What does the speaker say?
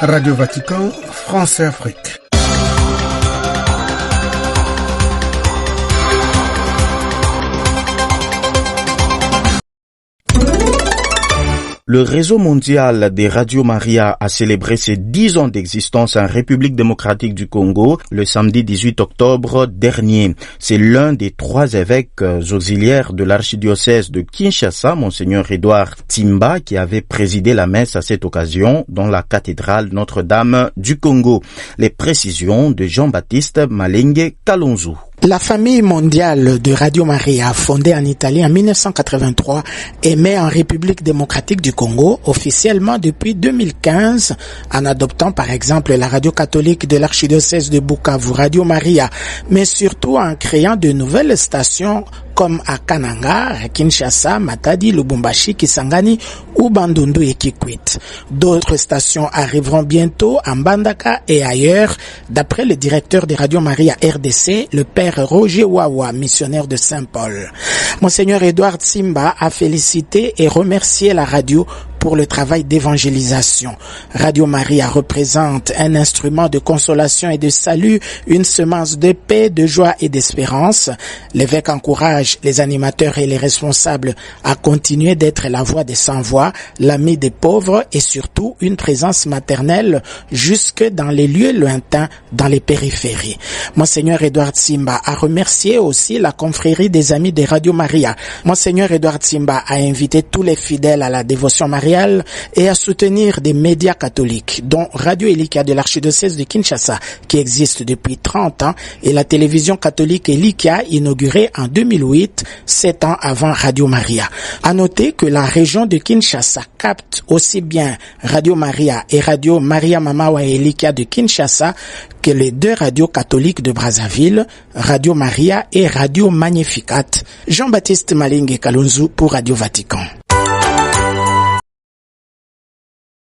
Radio Vatican, France et Afrique. Le réseau mondial des Radio Maria a célébré ses 10 ans d'existence en République démocratique du Congo le samedi 18 octobre dernier. C'est l'un des 3 évêques auxiliaires de l'archidiocèse de Kinshasa, Monseigneur Edouard Timba, qui avait présidé la messe à cette occasion dans la cathédrale Notre-Dame du Congo. Les précisions de Jean-Baptiste Malingue Kalonzu. La famille mondiale de Radio Maria, fondée en Italie en 1983, émet en République démocratique du Congo officiellement depuis 2015 en adoptant par exemple la radio catholique de l'archidiocèse de Bukavu, Radio Maria, mais surtout en créant de nouvelles stations comme à Kananga, à Kinshasa, Matadi, Lubumbashi, Kisangani ou Bandundu et Kikwit. D'autres stations arriveront bientôt en Bandaka et ailleurs, d'après le directeur de Radio Maria RDC, le père Roger Wawa, missionnaire de Saint-Paul. Monseigneur Edouard Timba a félicité et remercié la radio pour le travail d'évangélisation. Radio Maria représente un instrument de consolation et de salut, une semence de paix, de joie et d'espérance. L'évêque encourage les animateurs et les responsables à continuer d'être la voix des sans-voix, l'ami des pauvres et surtout une présence maternelle jusque dans les lieux lointains, dans les périphéries. Monseigneur Edouard Timba a remercié aussi la confrérie des amis de Radio Maria. Monseigneur Edouard Timba a invité tous les fidèles à la dévotion mariale et à soutenir des médias catholiques, dont Radio Elikia de l'archidiocèse de Kinshasa, qui existe depuis 30 ans, et la télévision catholique Elikia, inaugurée en 2008, 7 ans avant Radio Maria. À noter que la région de Kinshasa capte aussi bien Radio Maria et Radio Maria Mamawa et Elikia de Kinshasa que les 2 radios catholiques de Brazzaville, Radio Maria et Radio Magnificat. Jean-Baptiste Malingue Kalonzu pour Radio Vatican.